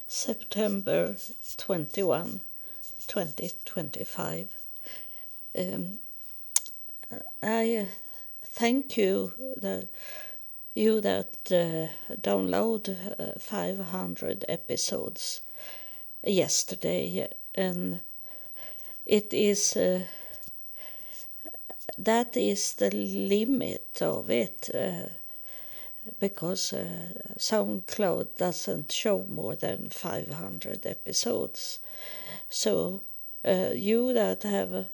September 21, 2025. I thank you that download 500 episodes yesterday, and it is that is the limit of it, because SoundCloud doesn't show more than 500 episodes. So you that have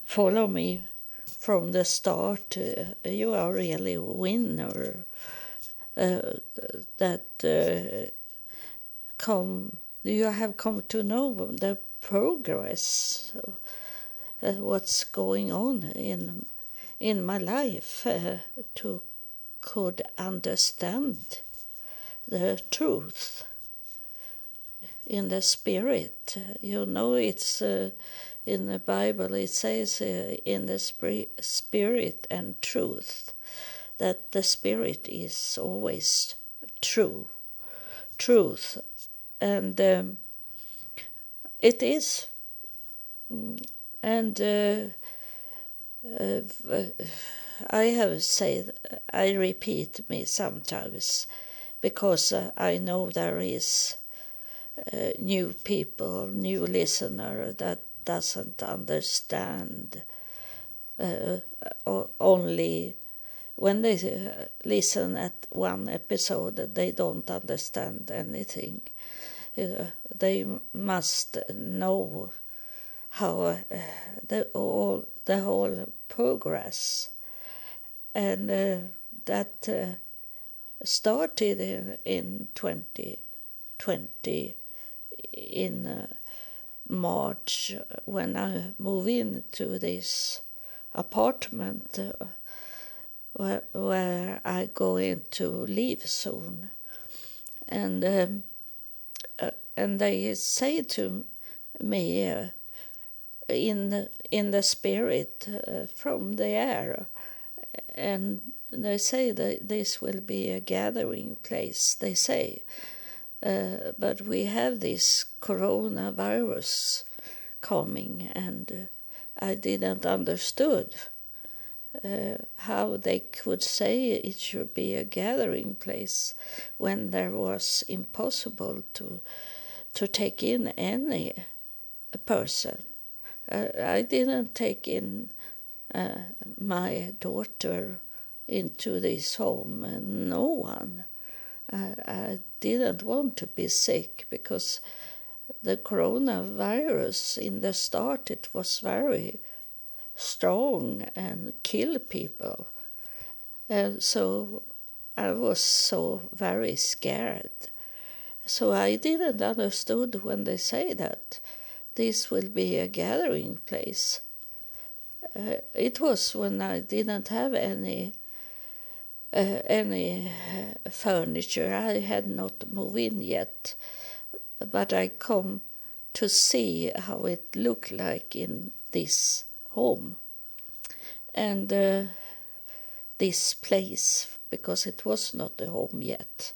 followed me from the start, you are really a winner. You have come to know the progress, what's going on in my life, to could understand the truth in the spirit. It's in the Bible it says in the spirit and truth, that the spirit is always truth, and it is. And I repeat me sometimes, because I know there is new people, new listener that doesn't understand. Only when they listen at one episode, they don't understand anything. They must know how the whole progress, and that started in 2020 in March, when I moved into this apartment where I go into leave soon, and they say to me in the spirit from the air, and they say that this will be a gathering place, they say, but we have this coronavirus coming, and I didn't understood how they could say it should be a gathering place when there was impossible to take in any person. I didn't take in my daughter into this home, and no one. I didn't want to be sick, because the coronavirus in the start, it was very strong and kill people. And so I was so very scared. So I didn't understood when they say that this will be a gathering place. It was when I didn't have any furniture. I had not moved in yet, but I come to see how it looked like in this home and this place, because it was not a home yet.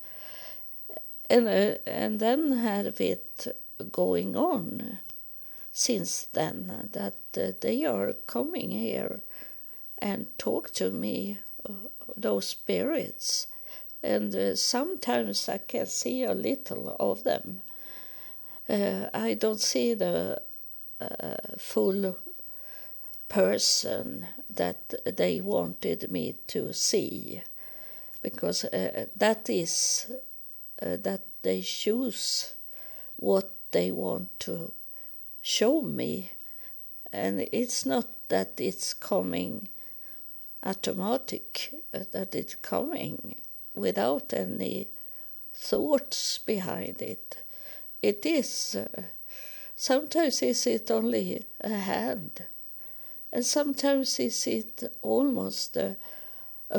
And then have it going on since then, that they are coming here and talk to me, those spirits, and sometimes I can see a little of them. I don't see the full person that they wanted me to see, because that is that they choose what they want to show me, and it's not that it's coming automatic, that it's coming without any thoughts behind it. It is sometimes is it only a hand, and sometimes is it almost a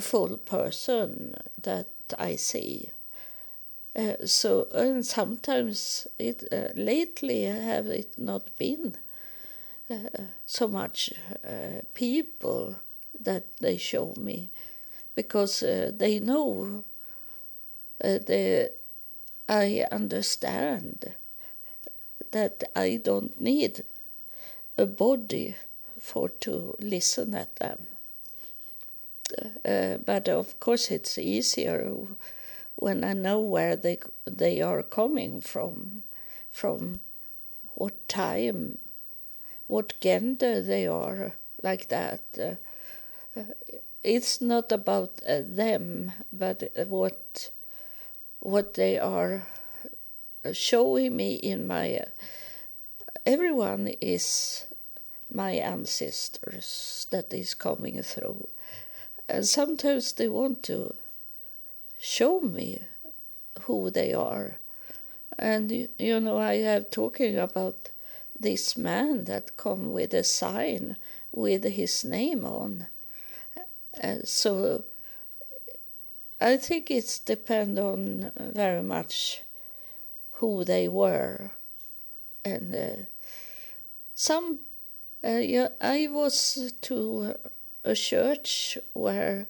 full person that I see. So, and sometimes it lately have it not been so much people that they show me, because they know the I understand that I don't need a body for to listen at them. But of course it's easier when I know where they are coming from what time, what gender they are, like that. It's not about them, but what they are showing me in my... everyone is my ancestors that is coming through. And sometimes they want to show me who they are. And, you know, I have talking about this man that come with a sign with his name on. So I think it's depend on very much who they were. And I was to a church where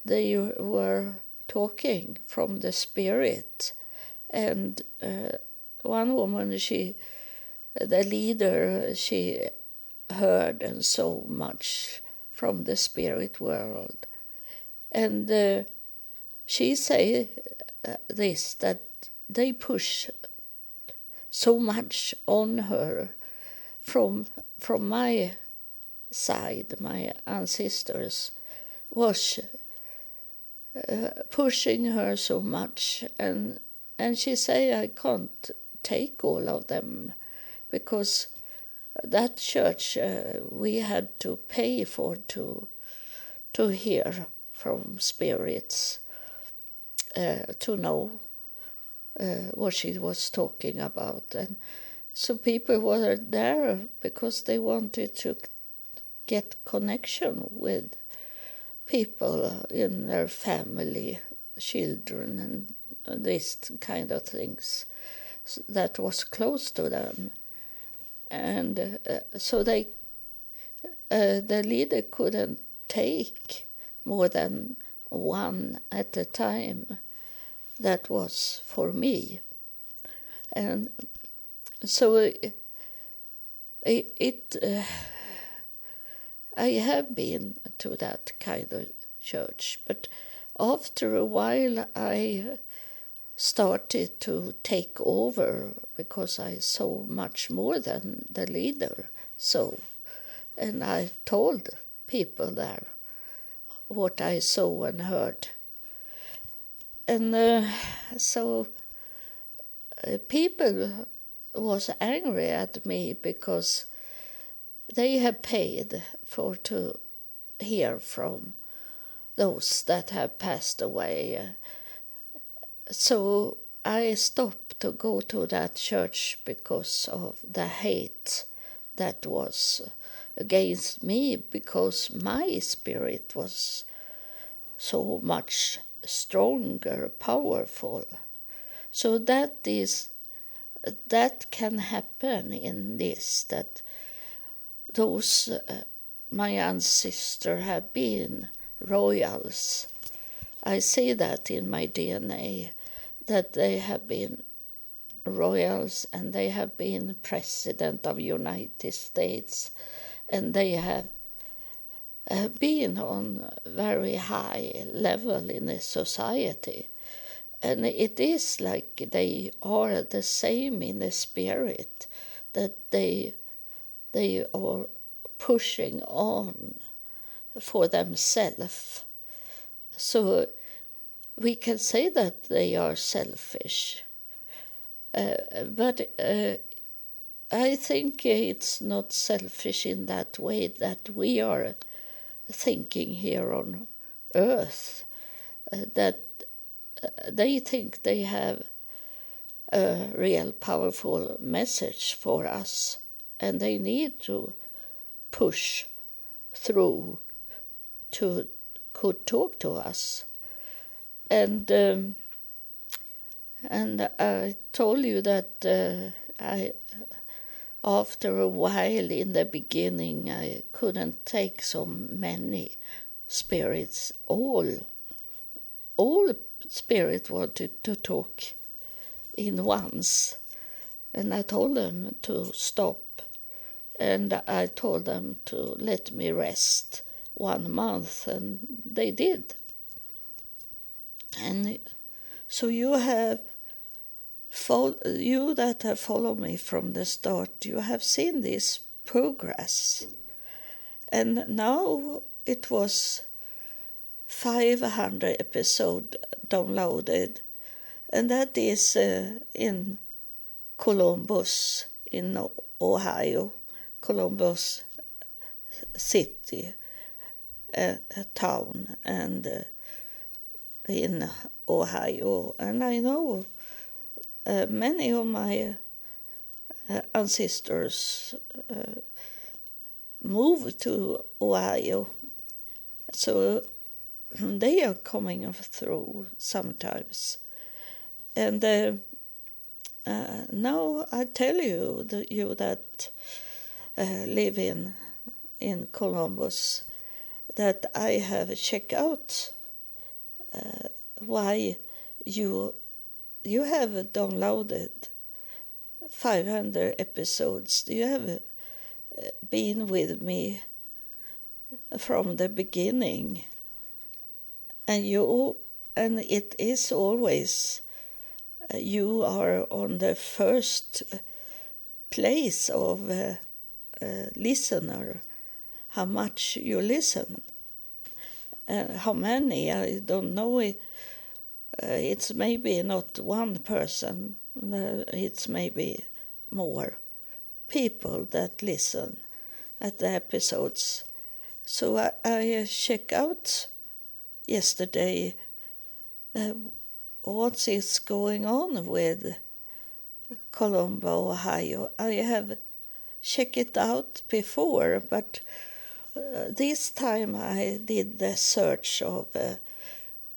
they were talking from the spirit, and one woman, the leader, she heard and so much from the spirit world, and she say this, that they push so much on her from my side, my ancestors was pushing her so much, and she say I can't take all of them, because that church we had to pay for to hear from spirits, to know what she was talking about. And so people were there because they wanted to get connection with people in their family, children, and these kind of things that was close to them. And so the leader couldn't take more than one at a time. That was for me. And so I have been to that kind of church, but after a while I started to take over, because I saw much more than the leader saw, and I told people there what I saw and heard. And so people was angry at me because they have paid for to hear from those that have passed away. So I stopped to go to that church because of the hate that was against me, because my spirit was so much stronger, powerful. So that can happen in this, that those my ancestors have been royals. I see that in my DNA, that they have been royals, and they have been president of United States, and they have been on a very high level in the society. And it is like they are the same in the spirit, that they are pushing on for themselves. So we can say that they are selfish. But I think it's not selfish in that way that we are thinking here on earth, that they think they have a real powerful message for us, and they need to push through to could talk to us. And I told you that I, after a while in the beginning, I couldn't take so many spirits. All spirit wanted to talk in once. And I told them to stop, and I told them to let me rest 1 month, and they did. And so you that have followed me from the start, you have seen this progress. And now it was 500 episodes downloaded, and that is in Columbus, in Ohio, Columbus city, a town, and in Ohio. And I know many of my ancestors moved to Ohio, so they are coming through sometimes. And now I tell you that live in Columbus, that I have checked out why you have downloaded 500 episodes. You have been with me from the beginning, and it is always you are on the first place of listener, how much you listen. How many, I don't know. It's maybe not one person, it's maybe more people that listen at the episodes. So I check out yesterday what is going on with Colombo, Ohio. I have checked it out before, but this time I did the search of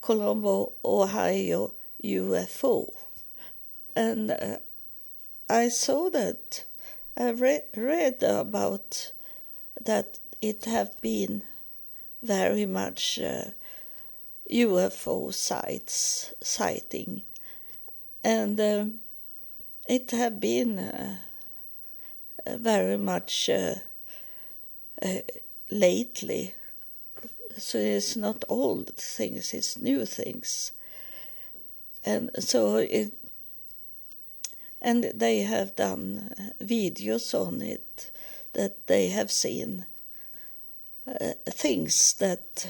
Colombo, Ohio UFO. And I saw that, I read about that it have been very much UFO sighting. And it have been very much lately. So it's not old things, it's new things. And so and they have done videos on it, that they have seen things that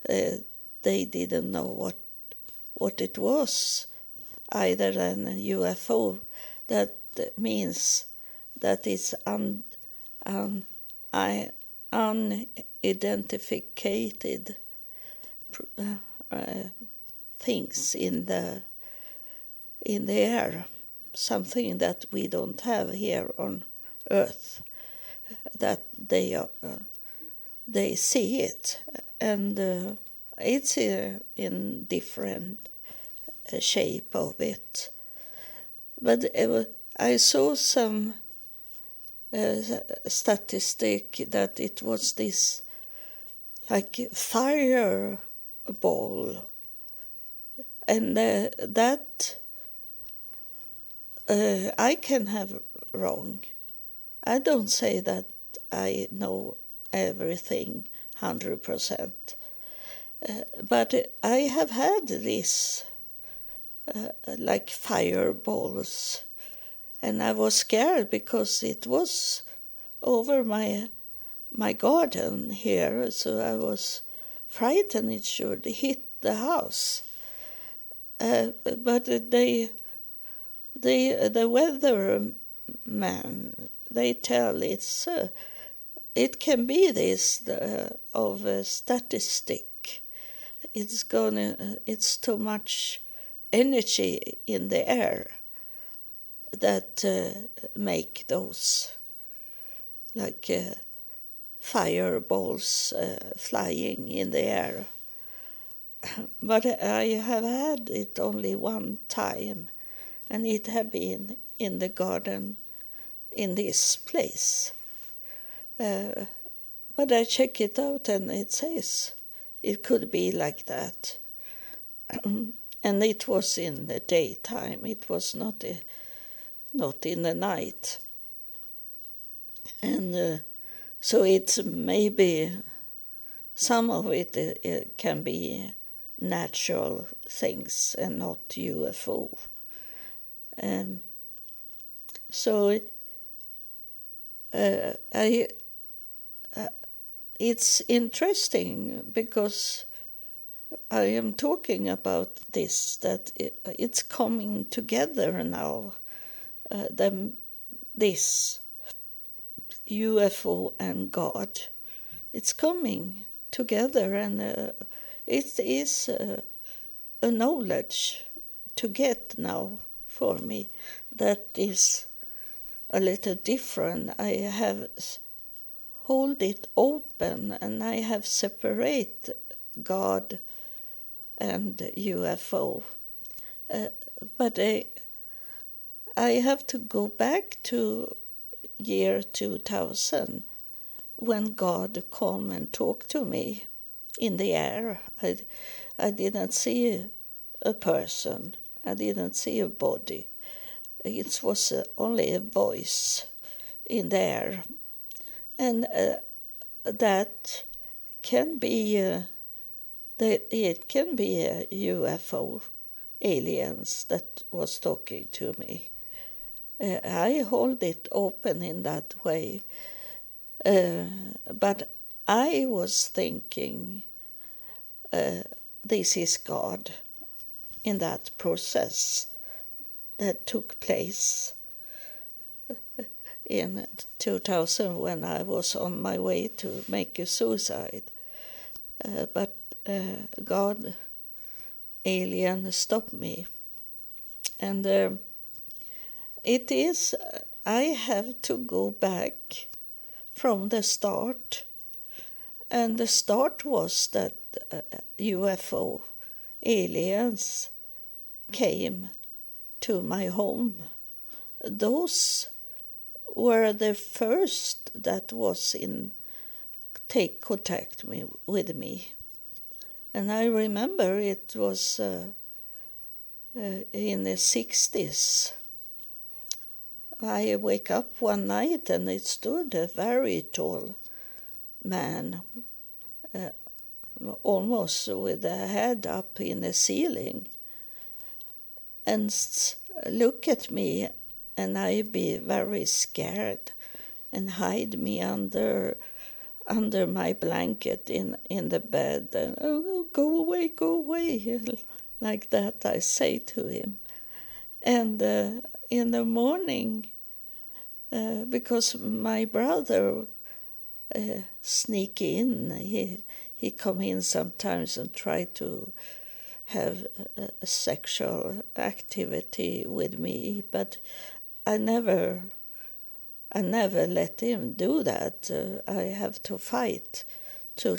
they didn't know what it was, either than a UFO. That means that it's unidentified things in the air, something that we don't have here on Earth, that they see it, and it's in different shape of it. But I saw some statistic that it was this like fireball, and that I can have wrong. I don't say that I know everything 100%, but I have had this like fireballs, and I was scared because it was over my garden here, so I was frightened it should hit the house. But the weatherman, they tell it can be this of a statistic. It's too much energy in the air that make those like fireballs flying in the air. But I have had it only one time, and it have been in the garden in this place. But I check it out, and it says it could be like that. And it was in the daytime. It was not in the night. And so it's maybe some of it can be natural things and not UFO. So it's interesting because I am talking about this, that it's coming together now, this UFO and God. It's coming together, and it is a knowledge to get now for me that is a little different. I have hold it open, and I have separate God and UFO. But I have to go back to year 2000 when God come and talked to me in the air. I didn't see a person. I didn't see a body. It was only a voice in the air. And that can be it can be a UFO aliens that was talking to me. I hold it open in that way, but I was thinking this is God in that process that took place in 2000 when I was on my way to make a suicide. But God, alien, stopped me. And it is, I have to go back from the start. And the start was that UFO aliens came to my home. Those were the first that was take contact with me. And I remember it was in the 60s. I wake up one night and it stood a very tall man, almost with a head up in the ceiling, and look at me, and I be very scared and hide me under my blanket in the bed, and oh, go away, like that I say to him. And in the morning, because my brother sneak in, he come in sometimes and try to have a sexual activity with me, but I never let him do that. I have to fight to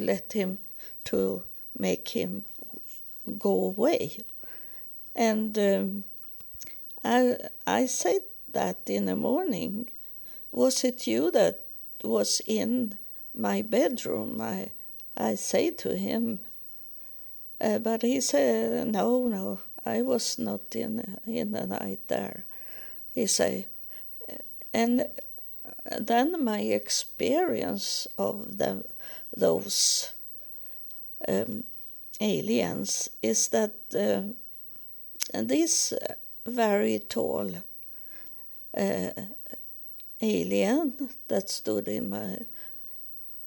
make him go away. And I said that in the morning, was it you that was in my bedroom? I say to him, but he said, no, I was not in the night there. He say, and then my experience of those aliens is that this very tall alien that stood in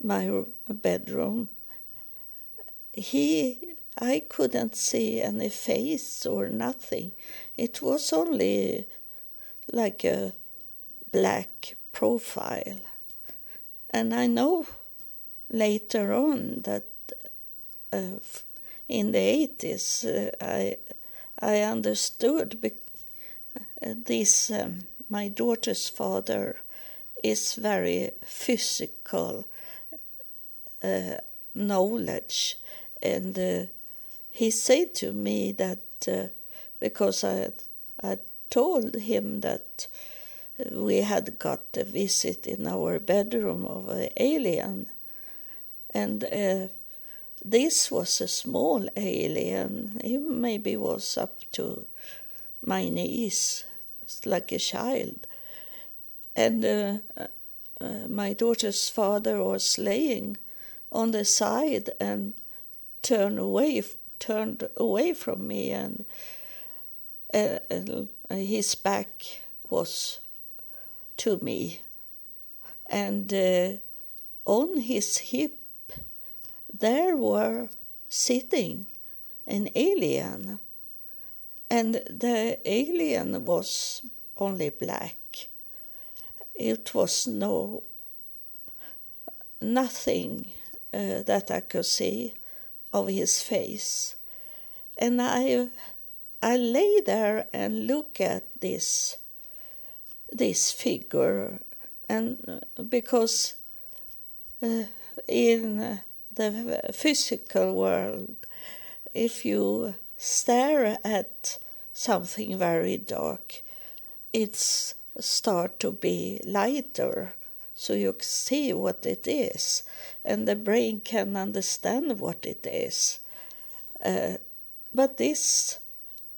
my bedroom, I couldn't see any face or nothing. It was only like a black profile. And I know later on that in the 80s I understood this. My daughter's father is very physical knowledge, and he said to me that because I told him that we had got a visit in our bedroom of an alien, and this was a small alien. He maybe was up to my knees, like a child. And my daughter's father was laying on the side and turned away from me, and his back was to me, and on his hip there were sitting an alien, and the alien was only black. It was nothing that I could see of his face. And I lay there and look at this figure, and because in the physical world, if you stare at something very dark, it's start to be lighter, so you see what it is, and the brain can understand what it is. But this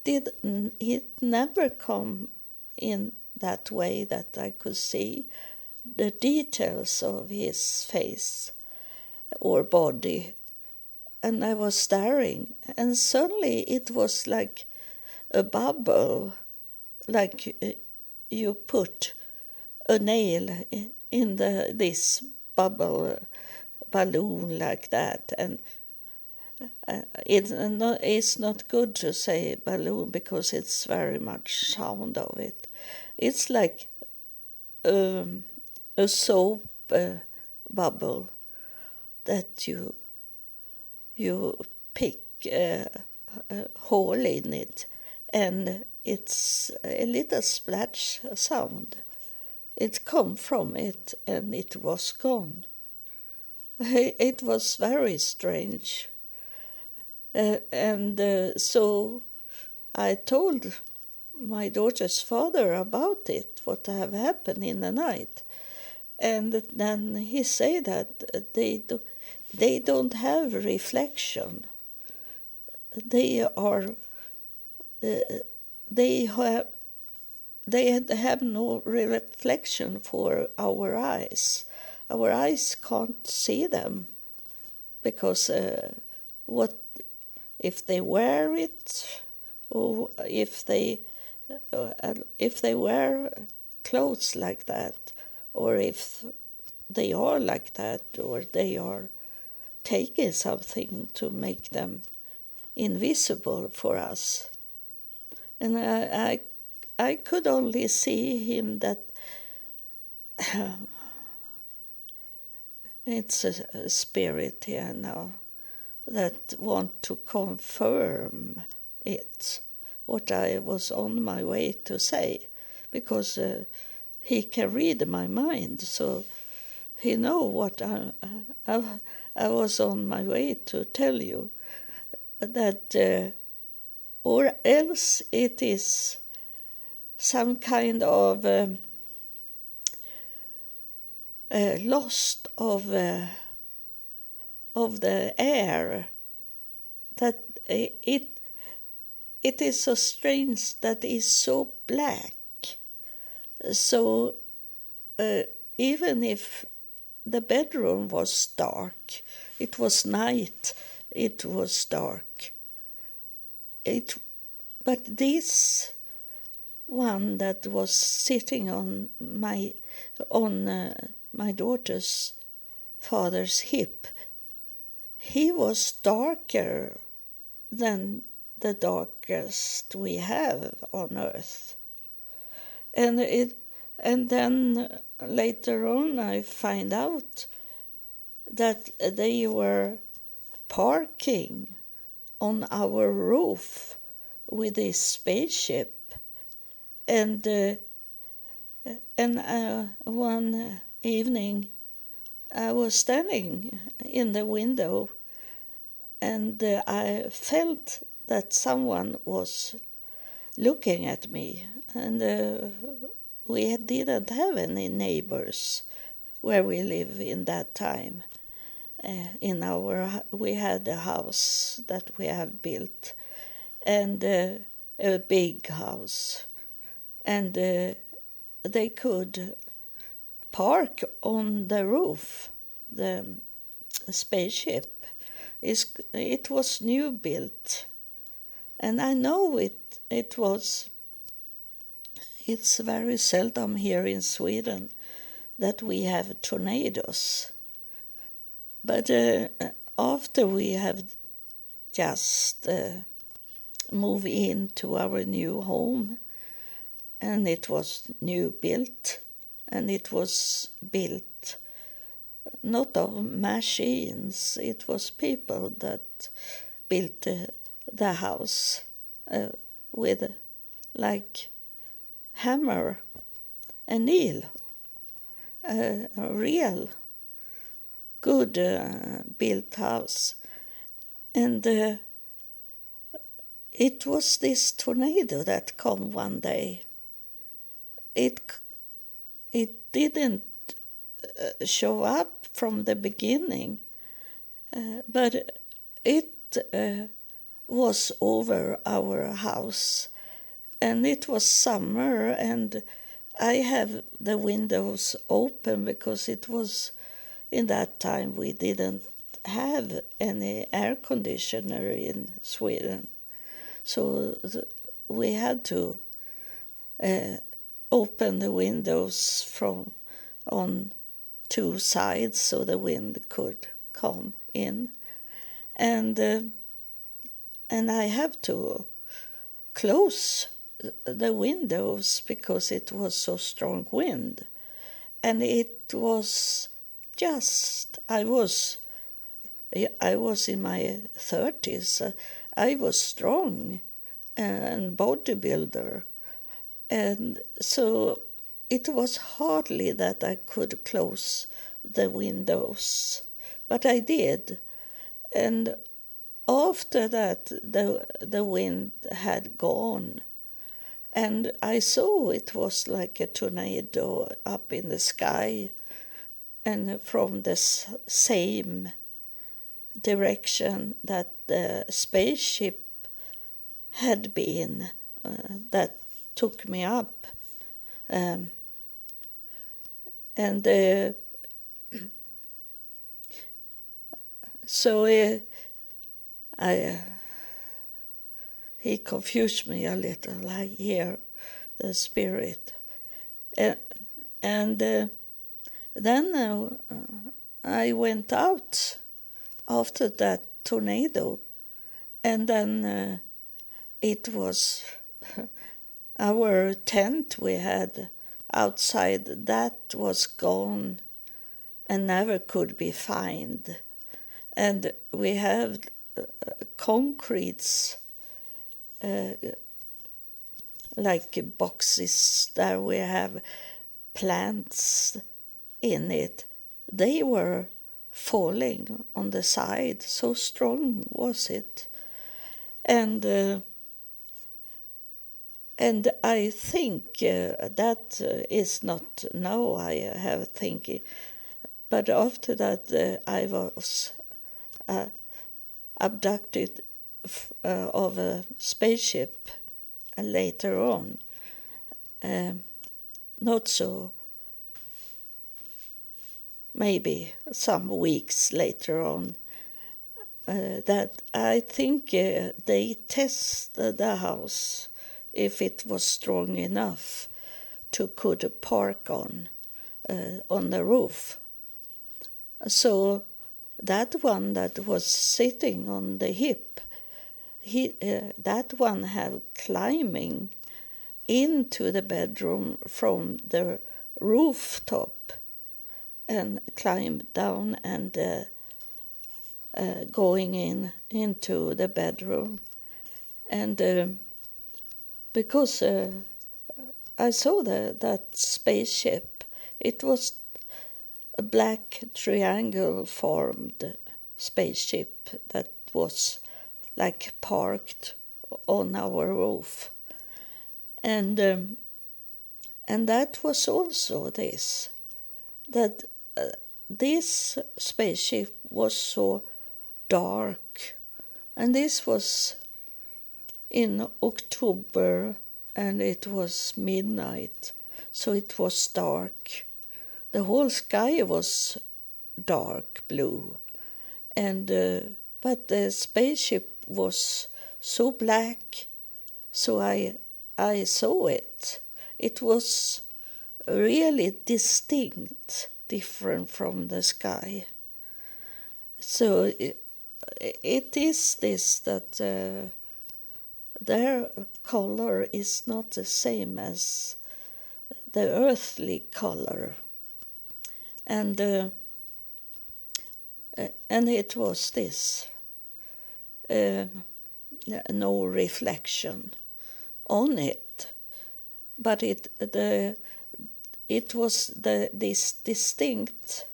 it never come in that way that I could see the details of his face or body. And I was staring, and suddenly it was like a bubble, like you put a nail in this bubble balloon like that. And it's not good to say balloon because it's very much sound of it. It's like a soap bubble that you pick a hole in it, and it's a little splash sound. It come from it, and it was gone. It was very strange. So I told my daughter's father about it, what have happened in the night. And then he said that they don't have reflection. They have no reflection for our eyes. Our eyes can't see them because what if they wear it, or if they wear clothes like that, or if they are like that, or they are taking something to make them invisible for us. And I could only see him that it's a spirit here now that want to confirm it, what I was on my way to say, because he can read my mind, so he know what I was on my way to tell you, that or else it is some kind of lost of the air, that it is so strange that it's so black. So even if the bedroom was dark, it was night, it was dark. But this one that was sitting on my daughter's father's hip, he was darker than the darkest we have on earth. And then later on I find out that they were parking on our roof with this spaceship, and one evening I was standing in the window, and I felt that someone was looking at me, and we didn't have any neighbors where we live in that time. we had a house that we have built, and a big house, and they could park on the roof. The spaceship it was new built, and I know it's very seldom here in Sweden that we have tornadoes. But after we have just moved into our new home, and it was new built, and it was built not of machines, it was people that built the house with like hammer and nail, a real good built house. And it was this tornado that come one day. It didn't show up from the beginning, but it was over our house, and it was summer, and I have the windows open because it was in that time we didn't have any air conditioner in Sweden, so we had to open the windows from on two sides so the wind could come in, and I have to close the windows because it was so strong wind, and it was just I was in my 30s. I was strong and bodybuilder, and so it was hardly that I could close the windows, but I did. And after that, the wind had gone, and I saw it was like a tornado up in the sky, and from the same direction that the spaceship had been that took me up. So he confused me a little. I hear the spirit, and then I went out after that tornado, and then it was our tent we had outside, that was gone and never could be found. And we have concretes, like boxes that we have plants in it. They were falling on the side, so strong was it. And I think that is not now I have thinking, but after that I was abducted of a spaceship later on, not so, maybe some weeks later on, that I think they tested the house if it was strong enough to could park on the roof. So that one that was sitting on the hip, that one have climbing into the bedroom from the rooftop and climbed down and going into the bedroom. And because I saw that spaceship, it was a black triangle formed spaceship that was like parked on our roof, and that was also this, that this spaceship was so dark, and this was in October, and it was midnight, so it was dark. The whole sky was dark blue, and but the spaceship was so black, so I saw it. It was really distinct, different from the sky. So it is this that their color is not the same as the earthly color, and it was this no reflection on it, but it was this distinct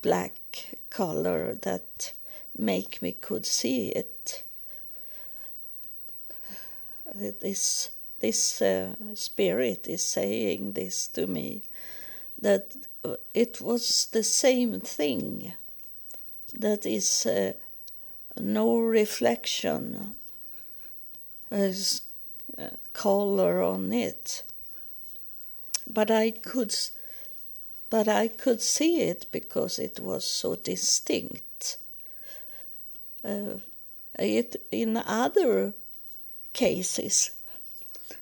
black color that make me could see it. This spirit is saying this to me, that it was the same thing, that is no reflection as color on it, but I could see it because it was so distinct. It in other cases,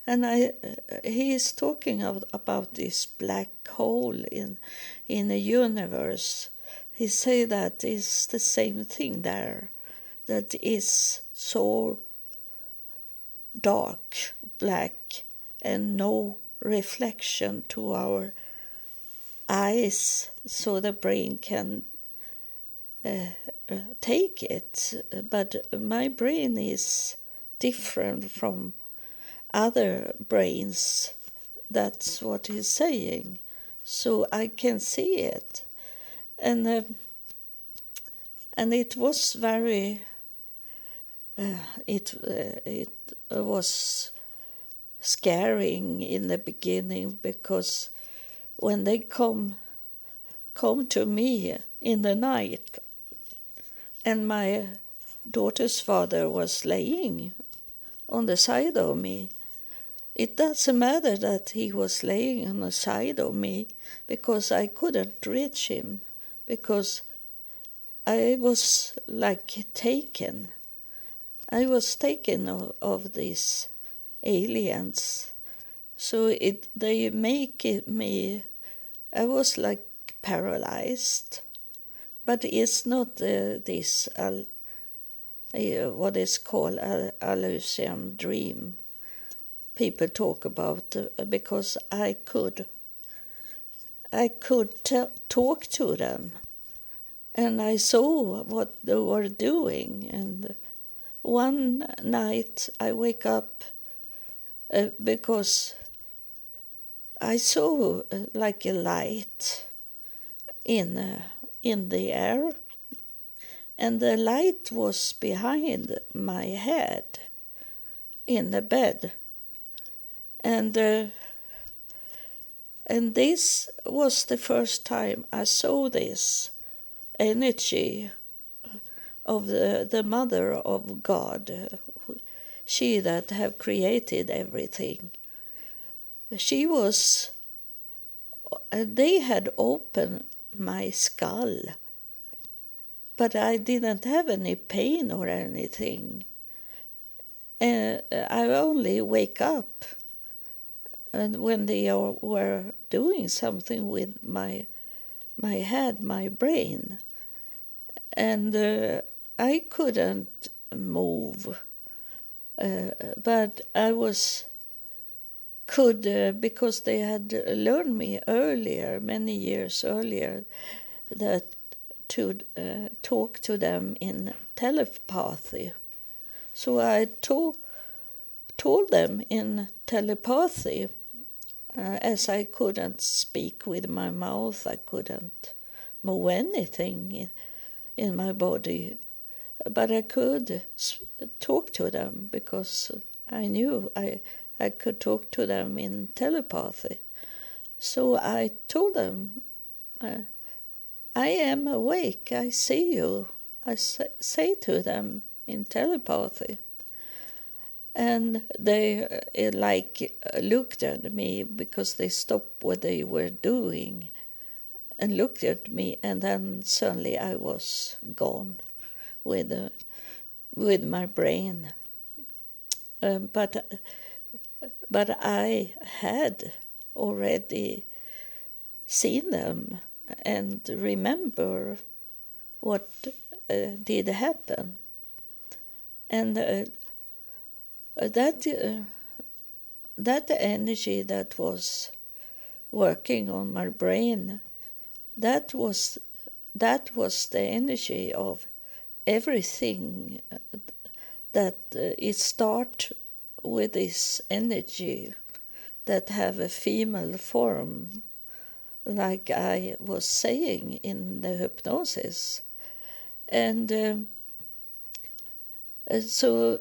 and he is talking about this black hole in the universe. He say that is the same thing there, that is so dark, black, and no reflection to our eyes, so the brain can take it. But my brain is different from other brains. That's what he's saying. So I can see it, and it was very. It was scaring in the beginning, because when they come to me in the night, and my daughter's father was laying on the side of me, it doesn't matter that he was laying on the side of me, because I couldn't reach him, because I was like taken. I was taken of these aliens. So they make me, I was like paralyzed. But it's not this, what is called hallucination dream people talk about, because I could talk to them, and I saw what they were doing. And one night I wake up because I saw like a light in the air, and the light was behind my head in the bed, and this was the first time I saw this energy of the Mother of God, she that have created everything. She was, they had opened my skull, but I didn't have any pain or anything. I only wake up, and when they were doing something with my head, my brain, and I couldn't move, but I could because they had learned me earlier, many years earlier, that to talk to them in telepathy. So I told them in telepathy, as I couldn't speak with my mouth, I couldn't move anything in my body, but I could talk to them, because I knew I could talk to them in telepathy. So I told them I am awake, I see you, I say to them in telepathy. And they looked at me because they stopped what they were doing and looked at me, and then suddenly I was gone with my brain. But I had already seen them and remember what did happen. And that energy that was working on my brain, that was the energy of everything that it starts with this energy that have a female form, like I was saying in the hypnosis. And so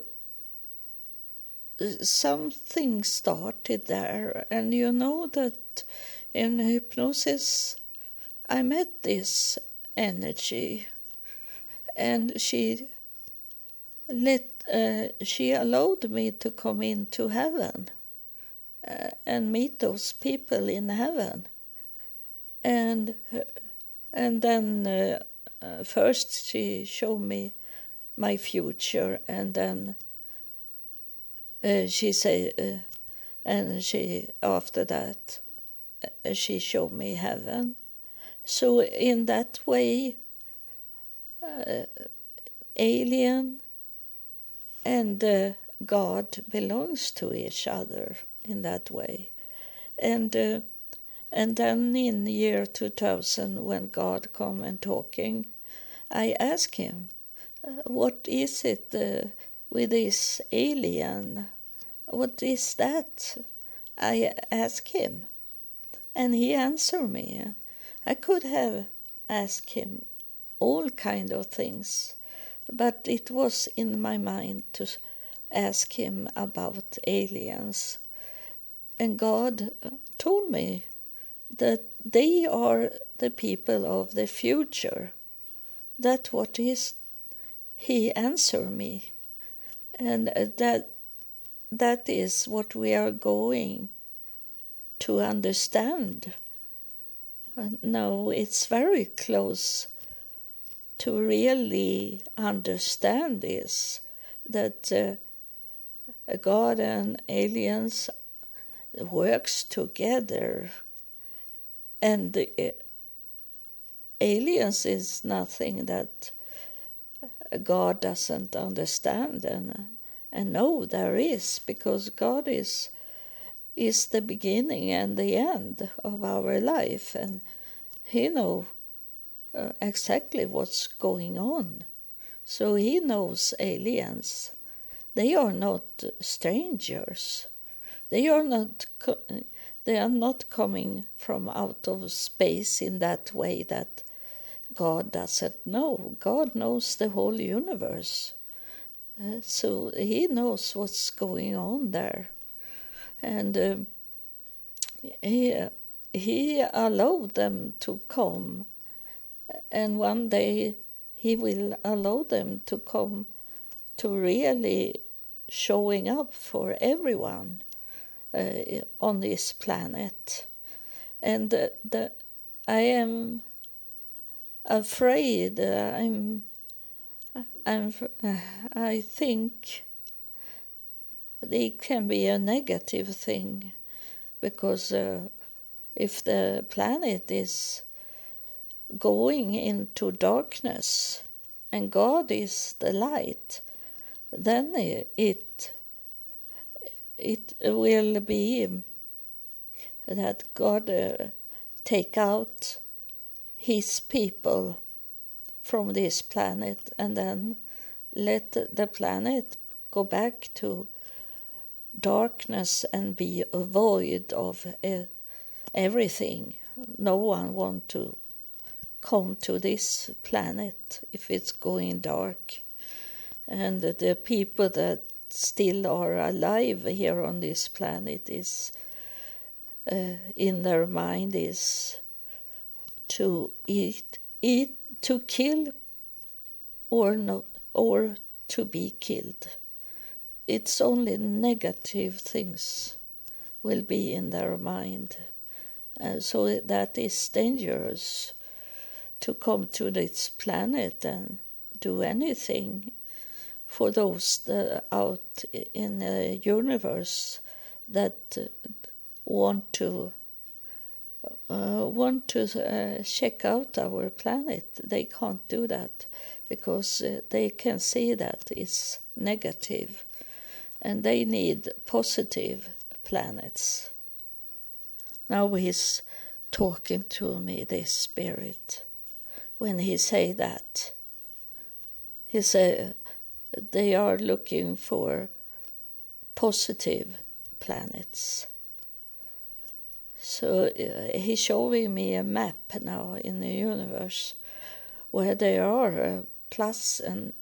something started there, and you know that in hypnosis I met this energy, and she allowed me to come into heaven and meet those people in heaven. And then first she showed me my future, and then she said, and she after that she showed me heaven. So in that way, alien and God belongs to each other in that way. And then in the year 2000, when God come and talking, I asked him, what is it with this alien? What is that? I asked him, and he answered me. I could have asked him all kind of things, but it was in my mind to ask him about aliens. And God told me that they are the people of the future. That's what he answered me. And that is what we are going to understand. Now it's very close to really understand this, that God and aliens works together, and the aliens is nothing that God doesn't understand and know there is, because God is the beginning and the end of our life, and he knows exactly what's going on. So he knows aliens. They are not strangers. They are not coming from out of space in that way that God doesn't know. God knows the whole universe. So he knows what's going on there. And he allowed them to come. And one day he will allow them to come to really showing up for everyone on this planet. And I am afraid, I think it can be a negative thing, because if the planet is going into darkness and God is the light, then it will be that God take out his people from this planet and then let the planet go back to darkness and be a void of everything. No one want to come to this planet if it's going dark. And the people that still are alive here on this planet is in their mind is to eat eat, to kill or not, or to be killed. It's only negative things will be in their mind. So that is dangerous to come to this planet and do anything for those out in the universe that want to check out our planet. They can't do that because they can see that it's negative, and they need positive planets. Now he's talking to me, this spirit, when he say that. He said they are looking for positive planets. So he's showing me a map now in the universe where there are plus and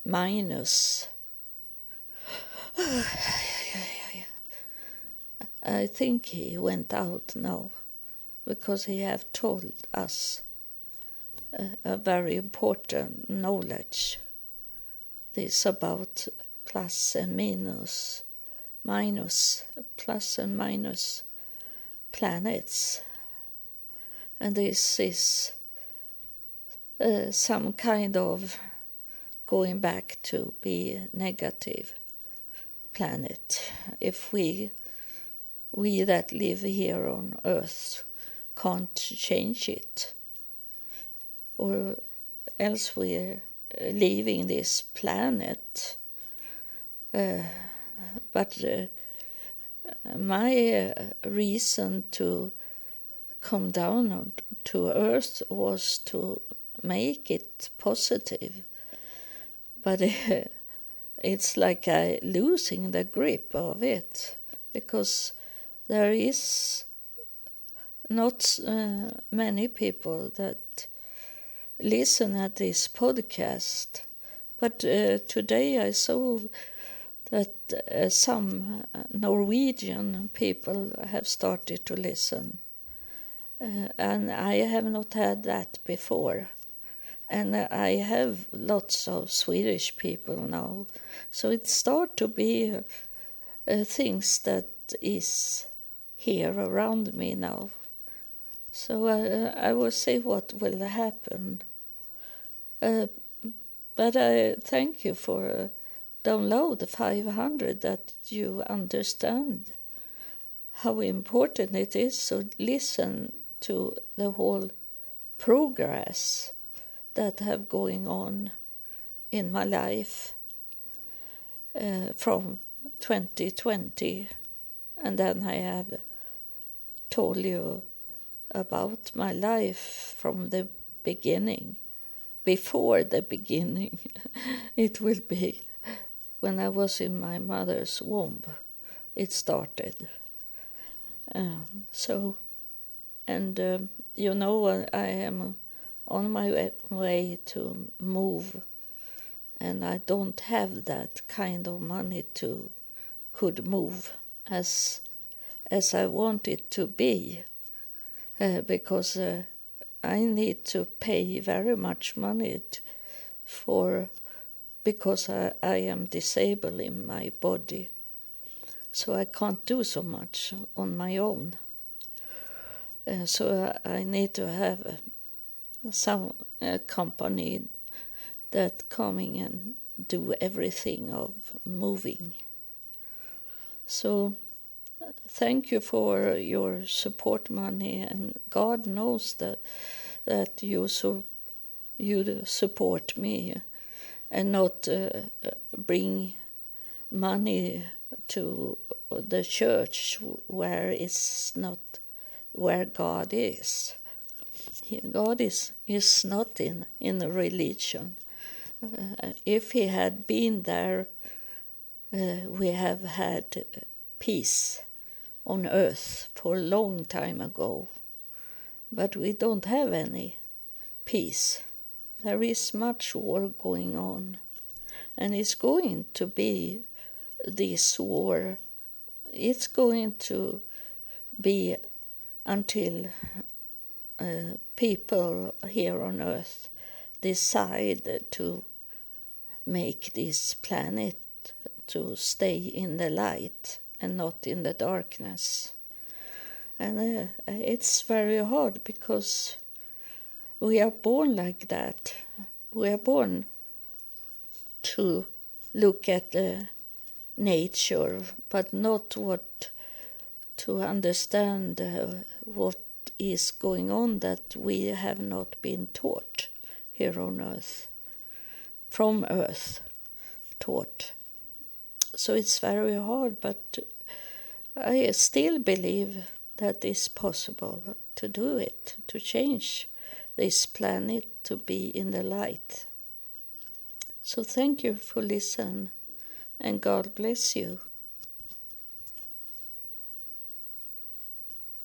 minus. I think he went out now because he have told us a very important knowledge. This about plus and minus, plus and minus planets. And this is some kind of going back to be a negative planet. If we that live here on Earth can't change it, or else we're leaving this planet. But my reason to come down to Earth was to make it positive. But it's like I losing the grip of it, because there is not many people that listen at this podcast. But today I saw that some Norwegian people have started to listen. And I have not had that before. And I have lots of Swedish people now. So it starts to be things that is here around me now. So I will see what will happen. But I thank you for download 500, that you understand how important it is to listen to the whole progress that have going on in my life from 2020. And then I have told you about my life from the beginning. Before the beginning, it will be when I was in my mother's womb. It started. You know, I am on my way to move, and I don't have that kind of money to could move as I want it to be, because I need to pay very much money because I am disabled in my body, so I can't do so much on my own. So I need to have some company that coming and do everything of moving. So thank you for your support money, and God knows that you support me and not bring money to the church where it's not where God is. God is not in a religion. If he had been there, we have had peace on earth for a long time ago. But we don't have any peace. There is much war going on. And it's going to be this war. It's going to be until people here on Earth decide to make this planet to stay in the light and not in the darkness. And it's very hard because we are born like that. We are born to look at the nature, but not to understand what is going on that we have not been taught here on Earth, from Earth taught. So it's very hard, but I still believe that it's possible to do it, to change this planet to be in the light. So thank you for listening, and God bless you.